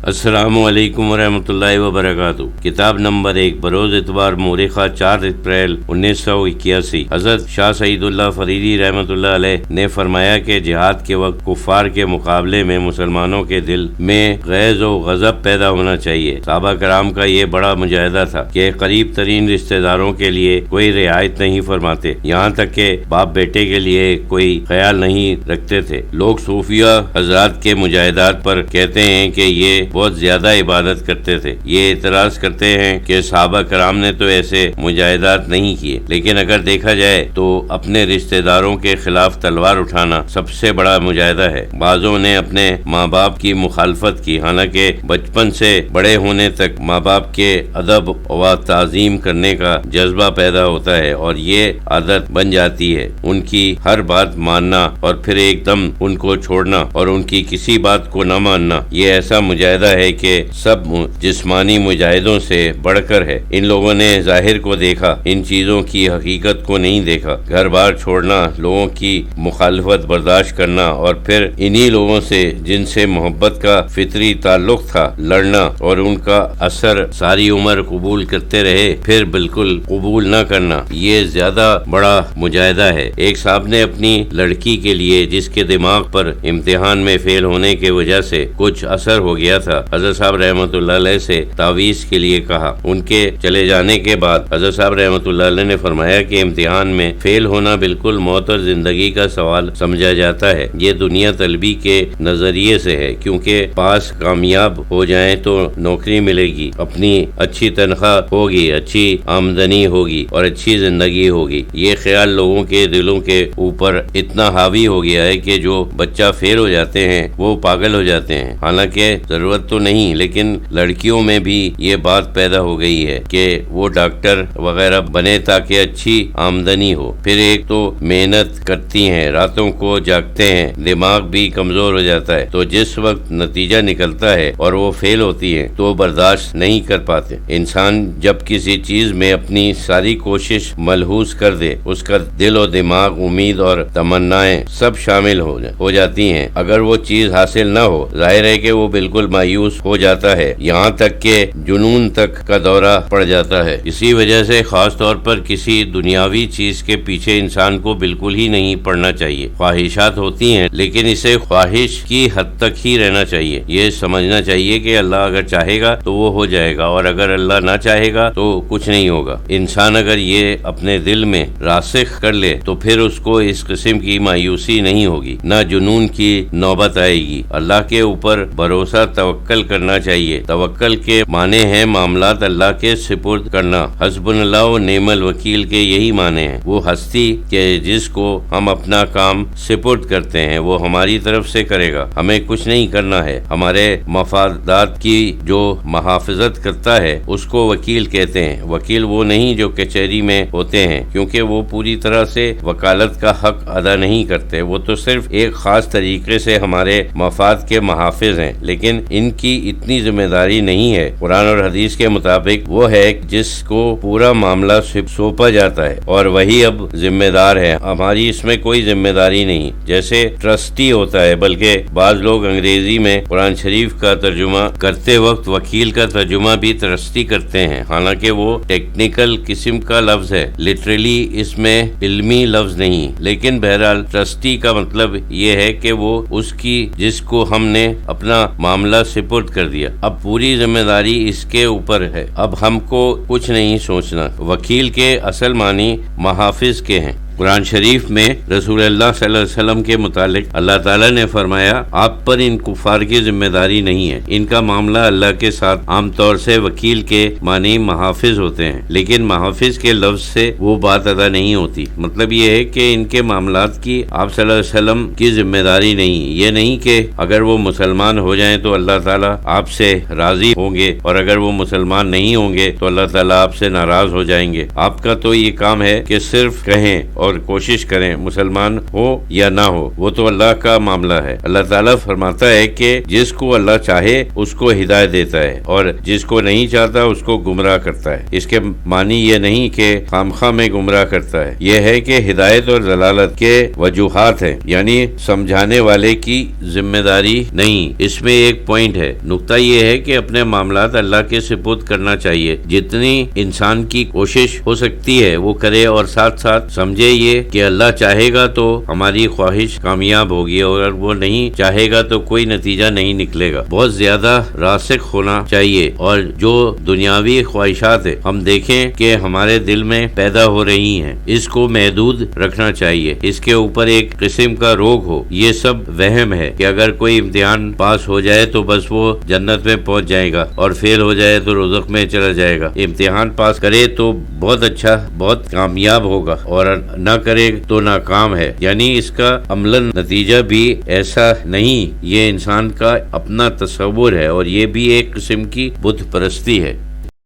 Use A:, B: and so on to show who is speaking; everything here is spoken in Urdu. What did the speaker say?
A: السلام علیکم ورحمۃ اللہ وبرکاتہ۔ کتاب نمبر 1 بروز اتوار مورخہ 4 اپریل 1981۔ حضرت شاہ سعید اللہ فریدی رحمۃ اللہ علیہ نے فرمایا کہ جہاد کے وقت کفار کے مقابلے میں مسلمانوں کے دل میں غیظ و غضب پیدا ہونا چاہیے۔ صحابہ کرام کا یہ بڑا مجاہدہ تھا کہ قریب ترین رشتہ داروں کے لیے کوئی رعایت نہیں فرماتے، یہاں تک کہ باپ بیٹے کے لیے کوئی خیال نہیں رکھتے تھے۔ لوگ صوفیہ حضرات کے مجاہدات پر کہتے ہیں کہ یہ بہت زیادہ عبادت کرتے تھے۔ یہ اعتراض کرتے ہیں کہ صحابہ کرام نے تو ایسے مجاہدات نہیں کیے، لیکن اگر دیکھا جائے تو اپنے رشتہ داروں کے خلاف تلوار اٹھانا سب سے بڑا مجاہدہ ہے۔ بعضوں نے اپنے ماں باپ کی مخالفت کی، حالانکہ بچپن سے بڑے ہونے تک ماں باپ کے ادب و تعظیم کرنے کا جذبہ پیدا ہوتا ہے اور یہ عادت بن جاتی ہے، ان کی ہر بات ماننا اور پھر ایک دم ان کو چھوڑنا اور ان کی کسی بات کو نہ ماننا۔ یہ ایسا مجاہدہ ہے کہ سب جسمانی مجاہدوں سے بڑھ کر ہے۔ ان لوگوں نے ظاہر کو دیکھا، ان چیزوں کی حقیقت کو نہیں دیکھا۔ گھر بار چھوڑنا، لوگوں کی مخالفت برداشت کرنا اور پھر انہی لوگوں سے جن سے محبت کا فطری تعلق تھا لڑنا اور ان کا اثر ساری عمر قبول کرتے رہے پھر بالکل قبول نہ کرنا، یہ زیادہ بڑا مجاہدہ ہے۔ ایک صاحب نے اپنی لڑکی کے لیے جس کے دماغ پر امتحان میں فیل ہونے کی وجہ سے کچھ اثر ہو گیا تھا، حضرت صاحب رحمۃ اللہ علیہ سے تعویذ کے لیے کہا۔ ان کے چلے جانے کے بعد حضرت صاحب رحمۃ اللہ علیہ نے فرمایا کہ امتحان میں فیل ہونا بالکل موت اور زندگی کا سوال سمجھا جاتا ہے۔ یہ دنیا طلبی کے نظریے سے ہے، کیونکہ پاس کامیاب ہو جائیں تو نوکری ملے گی، اپنی اچھی تنخواہ ہوگی، اچھی آمدنی ہوگی اور اچھی زندگی ہوگی۔ یہ خیال لوگوں کے دلوں کے اوپر اتنا حاوی ہو گیا ہے کہ جو بچہ فیل ہو جاتے ہیں وہ پاگل ہو جاتے ہیں۔ حالانکہ ضرورت تو نہیں، لیکن لڑکیوں میں بھی یہ بات پیدا ہو گئی ہے کہ وہ ڈاکٹر وغیرہ بنے تاکہ اچھی آمدنی ہو۔ پھر ایک تو محنت کرتی ہیں، راتوں کو جاگتے ہیں، دماغ بھی کمزور ہو جاتا ہے، تو جس وقت نتیجہ نکلتا ہے اور وہ فیل ہوتی ہیں تو برداشت نہیں کر پاتے۔ انسان جب کسی چیز میں اپنی ساری کوشش ملحوظ کر دے، اس کا دل و دماغ، امید اور تمنائیں سب شامل ہو جاتی ہیں۔ اگر وہ چیز حاصل نہ ہو، ظاہر ہے کہ وہ بالکل مایوس ہو جاتا ہے، یہاں تک کہ جنون تک کا دورہ پڑ جاتا ہے۔ اسی وجہ سے خاص طور پر کسی دنیاوی چیز کے پیچھے انسان کو بالکل ہی نہیں پڑنا چاہیے۔ خواہشات ہوتی ہیں لیکن اسے خواہش کی حد تک ہی رہنا چاہیے۔ یہ سمجھنا چاہیے کہ اللہ اگر چاہے گا تو وہ ہو جائے گا، اور اگر اللہ نہ چاہے گا تو کچھ نہیں ہوگا۔ انسان اگر یہ اپنے دل میں راسخ کر لے تو پھر اس کو اس قسم کی مایوسی نہیں ہوگی، نہ جنون کی نوبت آئے گی۔ اللہ کے اوپر بھروسہ توکل کرنا چاہیے۔ توکل کے معنی ہیں معاملات اللہ کے سپرد کرنا۔ حسبنا اللہ و نعم الوکیل کے یہی معنی ہیں۔ وہ ہستی کہ جس کو ہم اپنا کام سپرد کرتے ہیں وہ ہماری طرف سے کرے گا، ہمیں کچھ نہیں کرنا ہے۔ ہمارے مفادات کی جو محافظت کرتا ہے اس کو وکیل کہتے ہیں۔ وکیل وہ نہیں جو کچہری میں ہوتے ہیں، کیونکہ وہ پوری طرح سے وکالت کا حق ادا نہیں کرتے، وہ تو صرف ایک خاص طریقے سے ہمارے مفاد کے محافظ ہیں، لیکن ان کی اتنی ذمہ داری نہیں ہے۔ قرآن اور حدیث کے مطابق وہ ہے جس کو پورا معاملہ سونپا جاتا ہے اور وہی اب ذمہ دار ہے، ہماری اس میں کوئی ذمہ داری نہیں۔ جیسے ٹرسٹی ہوتا ہے، بلکہ بعض لوگ انگریزی میں قرآن شریف کا ترجمہ کرتے وقت وکیل کا ترجمہ بھی ٹرسٹی کرتے ہیں، حالانکہ وہ ٹیکنیکل قسم کا لفظ ہے، لٹرلی اس میں علمی لفظ نہیں۔ لیکن بہرحال ٹرسٹی کا مطلب یہ ہے کہ وہ اس کی جس کو ہم نے اپنا معاملہ سپرد کر دیا، اب پوری ذمہ داری اس کے اوپر ہے، اب ہم کو کچھ نہیں سوچنا۔ وکیل کے اصل معنی محافظ کے ہیں۔ قرآن شریف میں رسول اللہ صلی اللہ علیہ وسلم کے متعلق اللہ تعالیٰ نے فرمایا، آپ پر ان کفار کی ذمہ داری نہیں ہے، ان کا معاملہ اللہ کے ساتھ۔ عام طور سے وکیل کے معنی محافظ ہوتے ہیں، لیکن محافظ کے لفظ سے وہ بات ادا نہیں ہوتی۔ مطلب یہ ہے کہ ان کے معاملات کی آپ صلی اللہ علیہ وسلم کی ذمہ داری نہیں۔ یہ نہیں کہ اگر وہ مسلمان ہو جائیں تو اللہ تعالیٰ آپ سے راضی ہوں گے، اور اگر وہ مسلمان نہیں ہوں گے تو اللہ تعالیٰ آپ سے ناراض ہو جائیں گے۔ آپ کا تو یہ کام ہے کہ صرف کہیں اور کوشش کریں، مسلمان ہو یا نہ ہو، وہ تو اللہ کا معاملہ ہے۔ اللہ تعالیٰ فرماتا ہے کہ جس کو اللہ چاہے اس کو ہدایت دیتا ہے اور جس کو نہیں چاہتا اس کو گمراہ کرتا ہے۔ اس کے معنی یہ نہیں کہ خامخواہ میں گمراہ کرتا ہے، یہ ہے کہ ہدایت اور ضلالت کے وجوہات ہیں، یعنی سمجھانے والے کی ذمہ داری نہیں۔ اس میں ایک پوائنٹ ہے، نقطہ یہ ہے کہ اپنے معاملات اللہ کے سپرد کرنا چاہیے، جتنی انسان کی کوشش ہو سکتی ہے وہ کرے، اور ساتھ ساتھ سمجھے یہ کہ اللہ چاہے گا تو ہماری خواہش کامیاب ہوگی، اور اگر وہ نہیں چاہے گا تو کوئی نتیجہ نہیں نکلے گا۔ بہت زیادہ راسخ ہونا چاہیے، اور جو دنیاوی خواہشات ہے ہم دیکھیں کہ ہمارے دل میں پیدا ہو رہی ہیں، اس کو محدود رکھنا چاہیے، اس کے اوپر ایک قسم کا روک ہو۔ یہ سب وہم ہے کہ اگر کوئی امتحان پاس ہو جائے تو بس وہ جنت میں پہنچ جائے گا، اور فیل ہو جائے تو دوزخ میں چلا جائے گا۔ امتحان پاس کرے تو بہت اچھا، بہت کامیاب ہوگا، اور نہ کرے تو ناکام ہے، یعنی اس کا عملاً نتیجہ بھی ایسا نہیں۔ یہ انسان کا اپنا تصور ہے، اور یہ بھی ایک قسم کی بت پرستی ہے۔